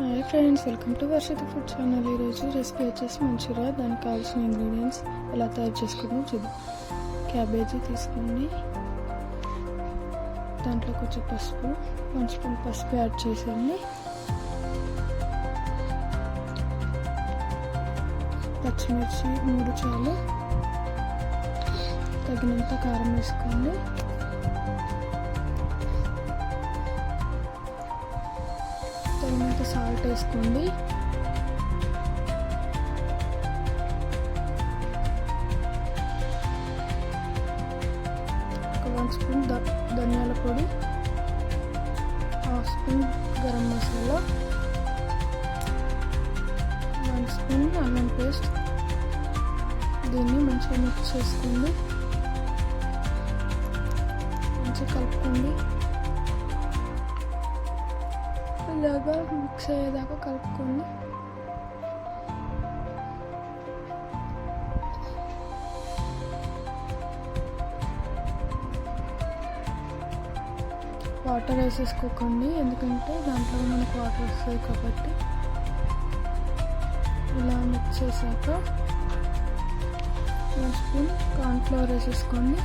Hi friends, welcome to Varshita food channel. ఈరోజు recipe వచ్చేసి Manchuria. దానికి కావాల్సిన ఇంగ్రీడియంట్స్ ఎలా తయారు చేసుకుందాం చూద్దాం. క్యాబేజీ తీసుకోండి, దాంట్లో కొంచెం పసుపు, 1 స్పూన్ పసుపు యాడ్ చేసేయండి. పచ్చిమిర్చి 3 చాలు, తగినంత కారం వేసుకోండి. తగినంత సాల్ట్ వేసుకోండి. ఒక 1 స్పూన్ ధనియాల పొడి, 1/2 స్పూన్ గరం మసాలా, 1 స్పూన్ అల్లం పేస్ట్. దీన్ని మంచిగా మిక్స్ చేసుకోండి, మంచిగా కలుపుకోండి. ఇలాగా మిక్స్ అయ్యేదాకా కలుపుకోండి. వాటర్ వేసేసుకోకండి, ఎందుకంటే దాంట్లో మనకు వాటర్ వస్తాయి కాబట్టి. ఇలా మిక్స్ చేశాక 1 స్పూన్ కార్న్ఫ్లవర్ వేసేసుకోండి.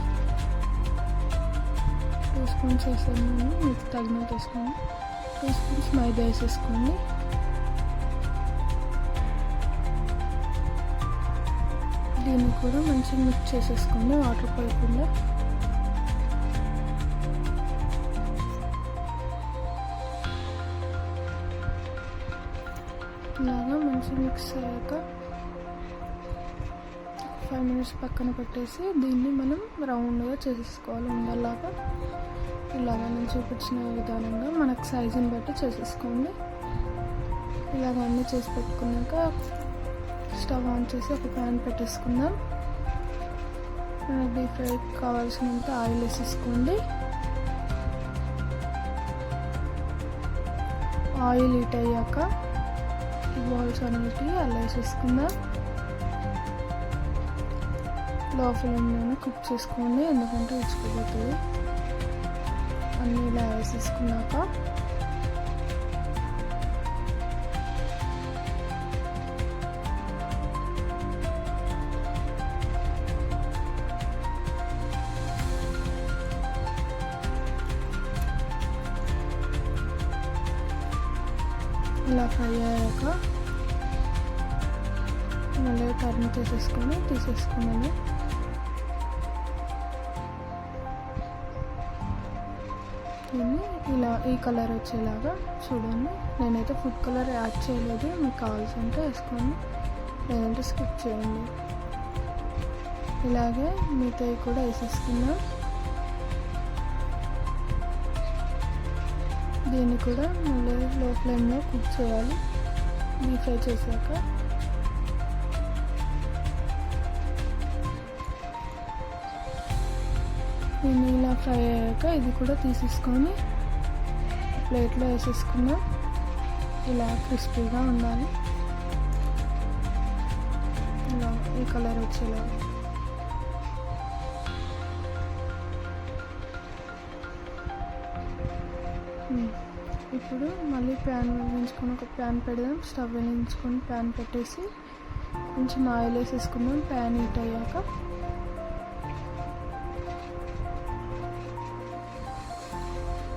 2 స్పూన్స్ వేసాను నేను, మీకు తగినంత వేసుకోండి. 2 స్పూన్స్ మైదా వేసేసుకోండి. దీన్ని కూడా మంచిగా మిక్స్ చేసేసుకోండి, వాటర్ పోయకుండా. ఇలాగా మంచిగా మిక్స్ అయ్యాక 5 మినిట్స్ పక్కన పెట్టేసి దీన్ని మనం రౌండ్గా చేసేసుకోవాలి. ఉండలాగా ఇలాగ నేను చూపించిన విధానంగా మనకు సైజుని బట్టి చేసేసుకోండి. ఇలాగ అన్నీ చేసి పెట్టుకున్నాక స్టవ్ ఆన్ చేసి ఒక ప్యాన్ పెట్టేసుకుందాం. మనకు డీప్ ఫ్రై కావాల్సినంత ఆయిల్ వేసేసుకోండి. ఆయిల్ హీట్ అయ్యాక ఈ బాల్స్ అన్నిటి అలా వేసేసుకుందాం. లో ఫ్లేమ్లోనే కుక్ చేసుకోండి, ఎందుకంటే ఉచ్చిపోతుంది. అన్నీ ఇలా వేసేసుకున్నాక ఇలా ఫ్రై అయ్యాక మళ్ళీ టర్న్ చేసేసుకొని తీసేసుకున్నాను. దీన్ని ఇలా ఈ కలర్ వచ్చేలాగా చూడండి. నేనైతే ఫుడ్ కలర్ యాడ్ చేయలేదు, మీకు కావాల్సింటే వేసుకోండి, లేదంటే స్కిప్ చేయండి. ఇలాగే మిగతావి కూడా వేసేసుకుందాం. దీన్ని కూడా మళ్ళీ లో ఫ్లేమ్లో కుక్ చేయాలి. డీప్ ఫ్రై చేశాక దీన్ని ఇలా ఫ్రై అయ్యాక ఇది కూడా తీసేసుకొని ప్లేట్లో వేసేసుకుందాం. ఇలా క్రిస్పీగా ఉండాలి, ఇలా ఈ కలర్ వచ్చేలాగా. ఇప్పుడు మళ్ళీ ప్యాన్ వెలిగించుకొని ఒక ప్యాన్ పెడదాం. స్టవ్ వెలిగించుకొని ప్యాన్ పెట్టేసి కొంచెం ఆయిల్ వేసేసుకుందాం. ప్యాన్ హీట్ అయ్యాక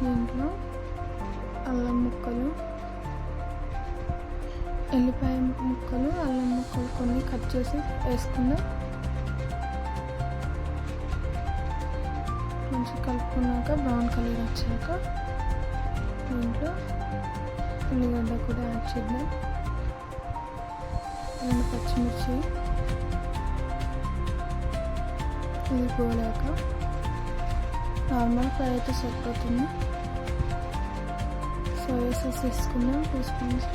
దీంట్లో అల్లం ముక్కలు, ఎల్లిపాయ ముక్కలు, అల్లం ముక్కలు కొన్ని కట్ చేసి వేసుకుందాం. కొంచెం కలుపుకున్నాక బ్రౌన్ కలర్ వచ్చాక దీంట్లో ఉల్లిగడ్డ కూడా యాడ్ చేద్దాం. 2 పచ్చిమిర్చి ఇది పోలాక నార్మల్ ఫ్రై అయితే సరిపోతుంది. సోయా సాస్ వేసుకుందాం. 2 స్పూన్స్,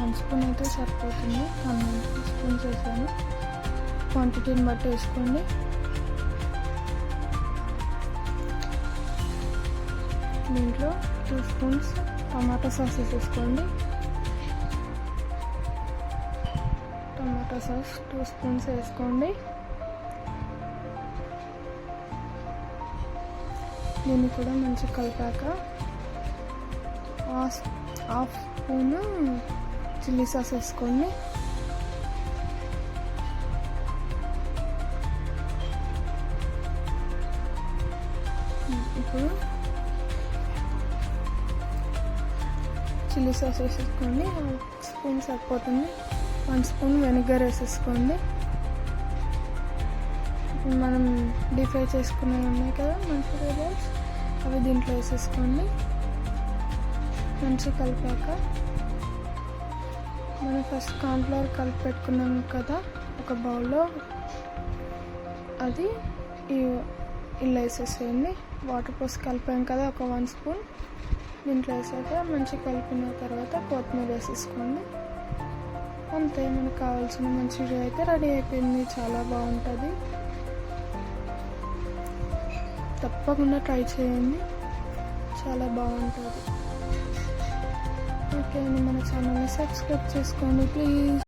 1 స్పూన్ అయితే సరిపోతుంది. 2 స్పూన్స్ వేసాను, క్వాంటిటీని బట్టి వేసుకోండి. దీంట్లో 2 స్పూన్స్ టమాటా సాస్ వేసేసుకోండి. టమాటా సాస్ 2 స్పూన్స్ వేసుకోండి. దీన్ని కూడా మంచిగా కలిపాక హాఫ్ స్పూన్ చిల్లీ సాస్ వేసుకోండి. ఇప్పుడు చిల్లీ సాస్ వేసేసుకోండి. 1 స్పూన్ సరిపోతుంది. 1 స్పూన్ వెనిగర్ వేసేసుకోండి. మనం డీప్ ఫ్రై చేసుకునేవి ఉన్నాయి కదా మంచూరియా బాల్స్, అవి దీంట్లో వేసేసుకోండి. మంచిగా కలిపాక మనం ఫస్ట్ కార్న్ఫ్లవర్ కలిపి పెట్టుకున్నాం కదా ఒక బౌల్లో, అది ఇలా వేసేసేయండి. వాటర్ పోసి కలిపాం కదా ఒక 1 స్పూన్, దీంట్లో వేసాక మంచిగా కలిపిన తర్వాత కొత్తిమీర వేసేసుకోండి. అంతే, మనకు కావాల్సిన మంచూరియా అయితే రెడీ అయిపోయింది. చాలా బాగుంటుంది, తప్పకుండా ట్రై చేయండి, చాలా బాగుంటుంది. ఓకే అండి, మన ఛానల్ని సబ్స్క్రైబ్ చేసుకోండి ప్లీజ్.